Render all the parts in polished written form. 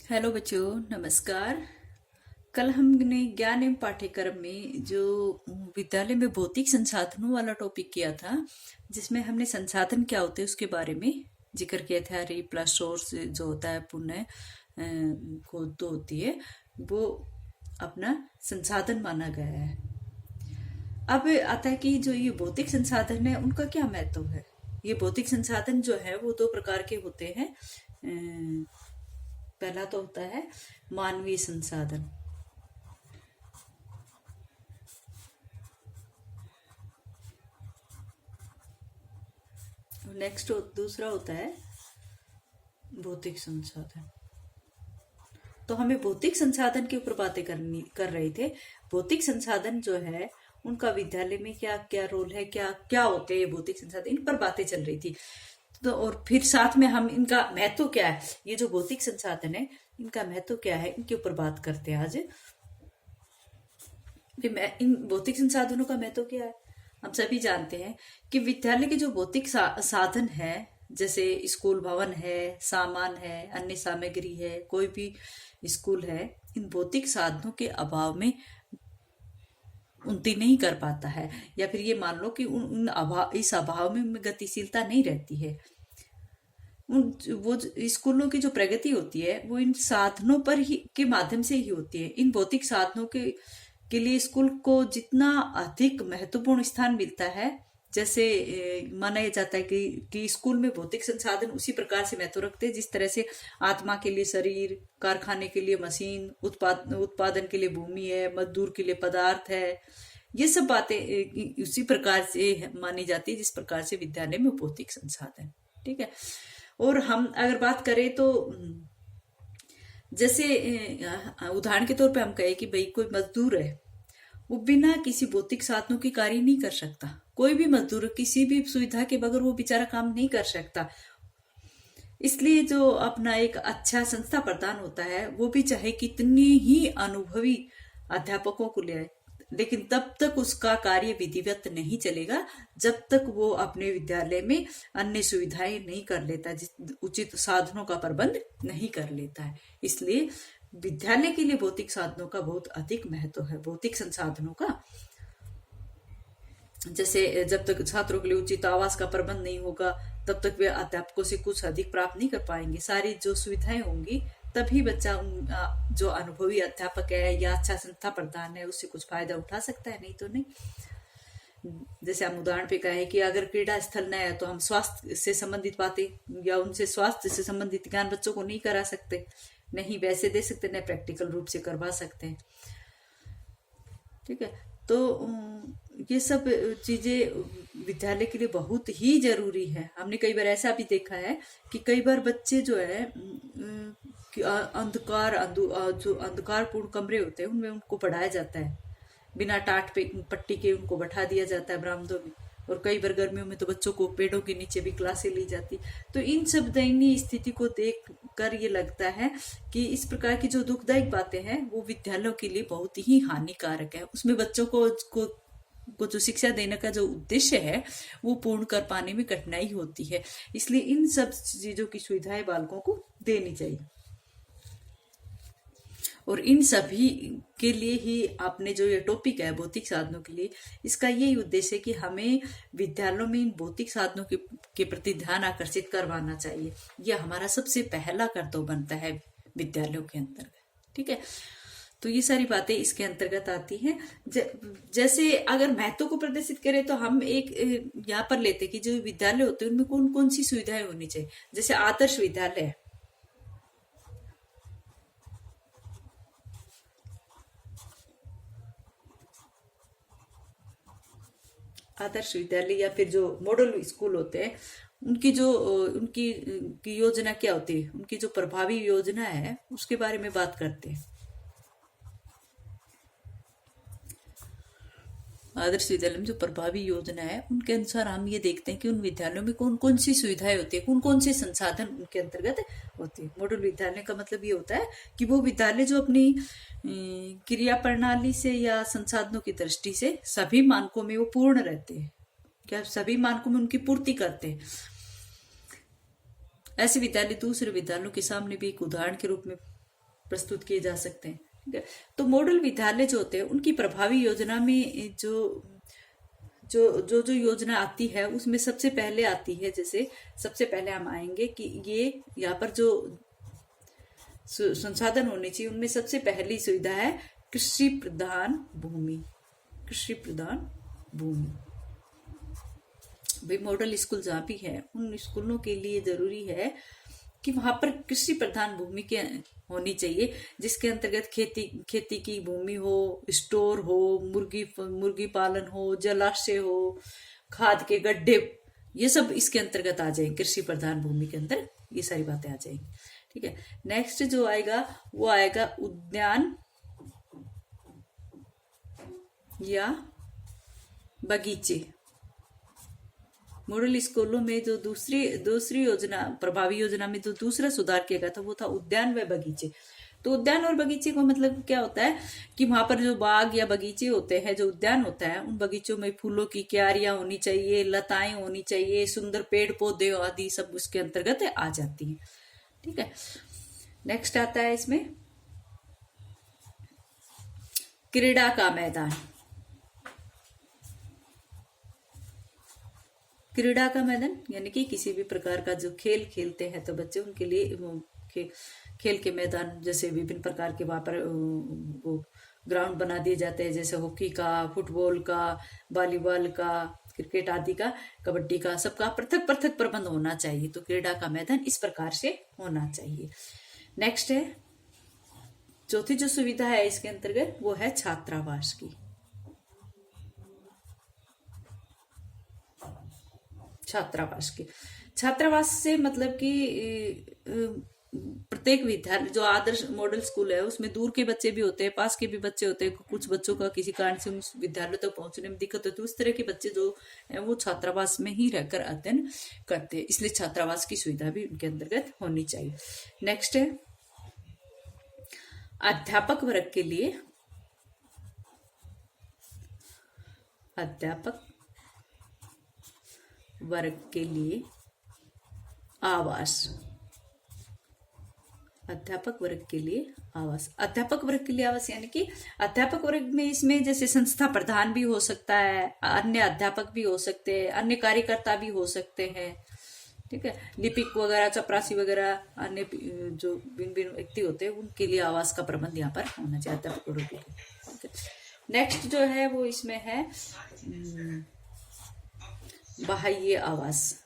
Hello बच्चों, नमस्कार। कल हमने ज्ञान एवं पाठ्यक्रम में जो विद्यालय में भौतिक संसाधनों वाला टॉपिक किया था, जिसमें हमने संसाधन क्या होते हैं उसके बारे में जिक्र किया था। री प्लस सोर्स जो होता है पुनः को तो होती है, वो अपना संसाधन माना गया है। अब आता है कि जो ये भौतिक संसाधन है उनका क्या महत्व है। ये भौतिक संसाधन जो है वो दो प्रकार के होते हैं। पहला तो होता है मानवीय संसाधन। नेक्स्ट दूसरा होता है भौतिक संसाधन। तो हमें भौतिक संसाधन के ऊपर बातें कर रहे थे। भौतिक संसाधन जो है उनका विद्यालय में क्या क्या रोल है, क्या क्या होते हैं भौतिक संसाधन, इन पर बातें चल रही थी। तो और फिर साथ में हम इनका महत्व क्या है, ये जो भौतिक संसाधन है इनका महत्व क्या है, इनके ऊपर बात करते हैं आज। इन भौतिक संसाधनों का महत्व क्या है हम सभी जानते हैं कि विद्यालय के जो भौतिक साधन है, जैसे स्कूल भवन है, सामान है, अन्य सामग्री है, कोई भी स्कूल है, इन भौतिक साधनों के अभाव में उन्नति नहीं कर पाता है, या फिर ये मान लो कि इस अभाव में गतिशीलता नहीं रहती है। वो स्कूलों की जो प्रगति होती है वो इन साधनों पर ही के माध्यम से ही होती है। इन भौतिक साधनों के लिए स्कूल को जितना अधिक महत्वपूर्ण स्थान मिलता है, जैसे माना जाता है कि स्कूल में भौतिक संसाधन उसी प्रकार से महत्व रखते हैं जिस तरह से आत्मा के लिए शरीर, कारखाने के लिए मशीन, उत्पादन के लिए भूमि है, मजदूर के लिए पदार्थ है। ये सब बातें उसी प्रकार से मानी जाती है जिस प्रकार से विद्यालय में भौतिक संसाधन। ठीक है। और हम अगर बात करें तो जैसे उदाहरण के तौर पे हम कहें कि भाई कोई मजदूर है, वो बिना किसी भौतिक साधनों के कार्य नहीं कर सकता। कोई भी मजदूर किसी भी सुविधा के बगैर वो बेचारा काम नहीं कर सकता। इसलिए जो अपना एक अच्छा संस्था प्रदान होता है वो भी चाहे कितनी ही अनुभवी अध्यापकों को ले आए, लेकिन तब तक उसका कार्य विधिवत नहीं चलेगा जब तक वो अपने विद्यालय में अन्य सुविधाएं नहीं कर लेता, उचित साधनों का प्रबंध नहीं कर लेता है। इसलिए विद्यालय के लिए भौतिक साधनों का बहुत अधिक महत्व है, भौतिक संसाधनों का। जैसे जब तक छात्रों के लिए उचित आवास का प्रबंध नहीं होगा तब तक वे अध्यापकों से कुछ अधिक प्राप्त नहीं कर पाएंगे। सारी जो सुविधाएं होंगी तभी बच्चा जो अनुभवी अध्यापक है या अच्छा संस्था प्रधान है उससे कुछ फायदा उठा सकता है, नहीं तो नहीं। जैसे हम उदाहरण पे कहें कि अगर क्रीड़ा स्थल न है तो हम स्वास्थ्य से संबंधित बातें या उनसे स्वास्थ्य से संबंधित ज्ञान बच्चों को नहीं करा सकते, नहीं वैसे दे सकते, न प्रैक्टिकल रूप से करवा सकते हैं। ठीक है। तो ये सब चीजें विद्यालय के लिए बहुत ही जरूरी है। हमने कई बार ऐसा भी देखा है कि कई बार बच्चे जो है जो अंधकारपूर्ण कमरे होते हैं उनमें उनको पढ़ाया जाता है, बिना टाट पे पट्टी के उनको बैठा दिया जाता है बरामदों में। और कई बार गर्मियों में तो बच्चों को पेड़ों के नीचे भी क्लासें ली जाती। तो इन सब दयनीय स्थिति को देख कर ये लगता है कि इस प्रकार की जो दुखदायक बातें हैं वो विद्यालयों के लिए बहुत ही हानिकारक है। उसमें बच्चों को जो शिक्षा देने का जो उद्देश्य है वो पूर्ण कर पाने में कठिनाई होती है। इसलिए इन सब चीजों की सुविधाएं बालकों को देनी चाहिए। और इन सभी के लिए ही आपने जो ये टॉपिक है भौतिक साधनों के लिए, इसका यही उद्देश्य है कि हमें विद्यालयों में इन भौतिक साधनों के प्रति ध्यान आकर्षित करवाना चाहिए। यह हमारा सबसे पहला कर्तव्य बनता है विद्यालयों के अंतर्गत। ठीक है। तो ये सारी बातें इसके अंतर्गत आती हैं। जैसे अगर महत्व को प्रदर्शित करें तो हम एक यहाँ पर लेते कि जो विद्यालय होते हैं उनमें कौन कौन सी सुविधाएं होनी चाहिए। जैसे आदर्श विद्यालय है, आदर्श विद्यालय या फिर जो मॉडल स्कूल होते हैं उनकी योजना क्या होती है, उनकी जो प्रभावी योजना है उसके बारे में बात करते हैं। आदर्श विद्यालय में जो प्रभावी योजना है उनके अनुसार हम ये देखते हैं कि उन विद्यालयों में कौन कौन सी सुविधाएं होती है, कौन कौन से संसाधन उनके अंतर्गत होते हैं। मॉडल विद्यालय का मतलब ये होता है कि वो विद्यालय जो अपनी क्रिया प्रणाली से या संसाधनों की दृष्टि से सभी मानकों में वो पूर्ण रहते हैं, क्या सभी मानकों में उनकी पूर्ति करते हैं। ऐसे विद्यालय दूसरे विद्यालयों के सामने भी एक उदाहरण के रूप में प्रस्तुत किए जा सकते हैं। ठीक है, तो मॉडल विद्यालय जो होते हैं उनकी प्रभावी योजना में जो योजना आती है उसमें सबसे पहले आती है, जैसे सबसे पहले हम आएंगे कि ये यहाँ पर जो संसाधन होने चाहिए उनमें सबसे पहली सुविधा है कृषि प्रधान भूमि। कृषि प्रधान भूमि भाई मॉडल स्कूल जहाँ भी है उन स्कूलों के लिए जरूरी है कि वहां पर कृषि प्रधान भूमि के होनी चाहिए, जिसके अंतर्गत खेती की भूमि हो, स्टोर हो, मुर्गी पालन हो, जलाशय हो, खाद के गड्ढे, ये सब इसके अंतर्गत आ जाएंगे। कृषि प्रधान भूमि के अंदर ये सारी बातें आ जाएंगी। ठीक है, नेक्स्ट जो आएगा वो आएगा उद्यान या बगीचे। मॉडल स्कूलों में जो दूसरी योजना, प्रभावी योजना में जो दूसरा सुधार किया गया था वो था उद्यान व बगीचे। तो उद्यान और बगीचे का मतलब क्या होता है कि वहां पर जो बाग या बगीचे होते हैं, जो उद्यान होता है, उन बगीचों में फूलों की क्यारियां होनी चाहिए, लताएं होनी चाहिए, सुंदर पेड़ पौधे आदि सब उसके अंतर्गत आ जाती है। ठीक है, नेक्स्ट आता है इसमें क्रीड़ा का मैदान। क्रीड़ा का मैदान यानी कि किसी भी प्रकार का जो खेल खेलते हैं तो बच्चे, उनके लिए खेल के मैदान, जैसे विभिन्न प्रकार के वहां पर वो ग्राउंड बना दिए जाते हैं, जैसे हॉकी का, फुटबॉल का, वॉलीबॉल का, क्रिकेट आदि का, कबड्डी का, सबका पृथक पृथक प्रबंध होना चाहिए। तो क्रीड़ा का मैदान इस प्रकार से होना चाहिए। नेक्स्ट है चौथी जो सुविधा है इसके अंतर्गत वो है छात्रावास की। छात्रावास से मतलब कि प्रत्येक विद्यालय, जो आदर्श मॉडल स्कूल है उसमें दूर के बच्चे भी होते हैं, पास के भी बच्चे होते हैं। कुछ बच्चों का किसी कारण से उस विद्यालय तक पहुंचने में दिक्कत होती है, उस तरह के बच्चे जो है वो छात्रावास में ही रहकर अध्ययन करते हैं, इसलिए छात्रावास की सुविधा भी उनके अंतर्गत होनी चाहिए। नेक्स्ट है अध्यापक वर्ग के लिए आवास। अध्यापक वर्ग के लिए आवास यानी कि अध्यापक वर्ग में इसमें जैसे संस्था प्रधान भी हो सकता है, अन्य अध्यापक भी हो सकते हैं, अन्य कार्यकर्ता भी हो सकते हैं। ठीक है, लिपिक वगैरह, चपरासी वगैरह, अन्य जो भिन्न व्यक्ति होते हैं उनके लिए आवास का प्रबंध यहाँ पर होना चाहिए अध्यापक वर्ग के लिए। नेक्स्ट जो है वो इसमें है बाह्य आवास।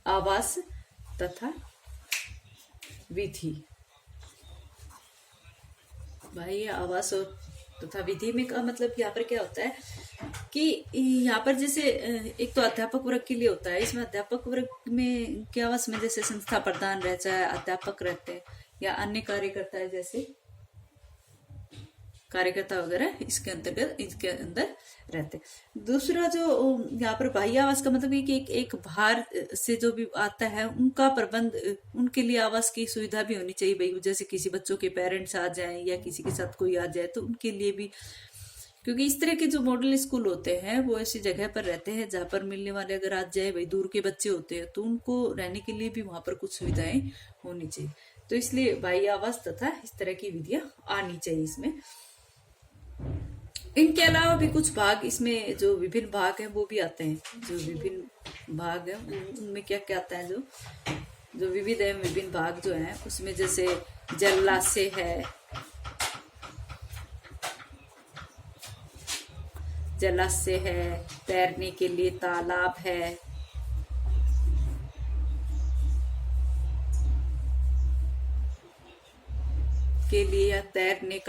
आवास तथा विधि। बाह्य आवास और तथा विधि में का मतलब यहाँ पर क्या होता है कि यहाँ पर जैसे एक तो अध्यापक वर्ग के लिए होता है, इसमें अध्यापक वर्ग में क्या आवास में जैसे संस्था प्रधान रहता है, अध्यापक रहते हैं या अन्य कार्यकर्ता है, जैसे कार्यकर्ता वगैरह इसके अंदर रहते। दूसरा जो यहाँ पर बाह्य आवास का मतलब है कि एक बाहर से जो भी आता है उनका प्रबंध, उनके लिए आवास की सुविधा भी होनी चाहिए भाई। जैसे किसी बच्चों के पेरेंट्स आ जाएं या किसी के साथ कोई आ जाए तो उनके लिए भी, क्योंकि इस तरह के जो मॉडल स्कूल होते हैं वो ऐसी जगह पर रहते हैं जहाँ पर मिलने वाले अगर आ जाए भाई दूर के बच्चे होते हैं तो उनको रहने के लिए भी वहां पर कुछ सुविधाएं होनी चाहिए। तो इसलिए बाह्य आवास तथा इस तरह की विधियां आनी चाहिए इसमें। इनके अलावा भी कुछ भाग इसमें जो विभिन्न भाग हैं वो भी आते हैं। जो विभिन्न भाग हैं उनमें क्या क्या आता है, जो विविध है विभिन्न भाग जो हैं उसमें जैसे जलाशय है, तैरने के लिए तालाब है, के लिए या तैरने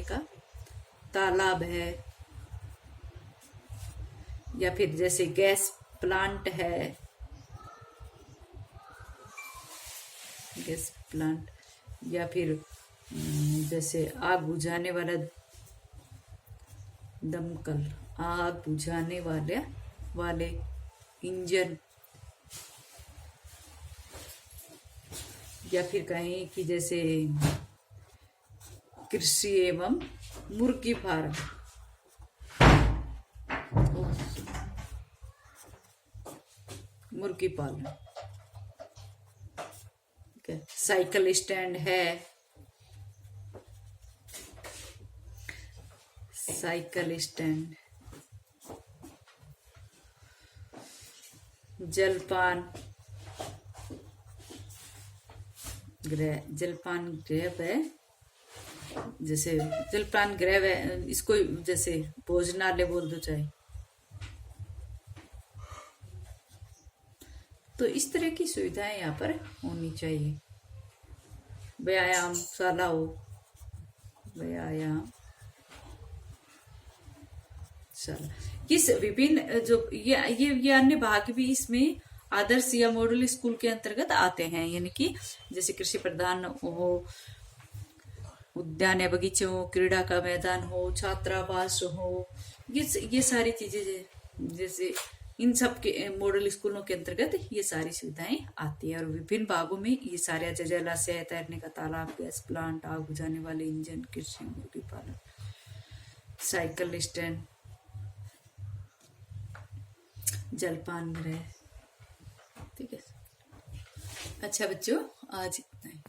का तालाब है, या फिर जैसे गैस प्लांट है, या फिर जैसे आग बुझाने वाला दमकल, आग बुझाने वाले इंजन, या फिर कहें कि जैसे कृषि एवं मुर्गी फार्म, मुर्गी पालन, ठीक है। साइकिल स्टैंड है, साइकिल स्टैंड, जलपान गृह, जलपान गृह है, जैसे जलपान गृह है, इसको जैसे भोजनालय बोल दो चाहे। तो इस तरह की सुविधाएं यहाँ पर होनी चाहिए। व्यायाम शाला हो, व्यायाम शाला, किस विभिन्न जो ये अन्य भाग भी इसमें आदर्श या मॉडल स्कूल के अंतर्गत आते हैं, यानी कि जैसे कृषि प्रधान हो, उद्यान या बगीचे हो, क्रीड़ा का मैदान हो, छात्रावास हो, ये सारी चीजें जैसे इन सब के मॉडल स्कूलों के अंतर्गत ये सारी सुविधाएं आती है। और विभिन्न भागों में ये सारे जलाशय, तैरने का तालाब, गैस प्लांट, आग बुझाने वाले इंजन, कृषि, मुर्गी पालन, साइकिल स्टैंड, जलपान गृह, ठीक है। अच्छा बच्चों, आज इतना ही।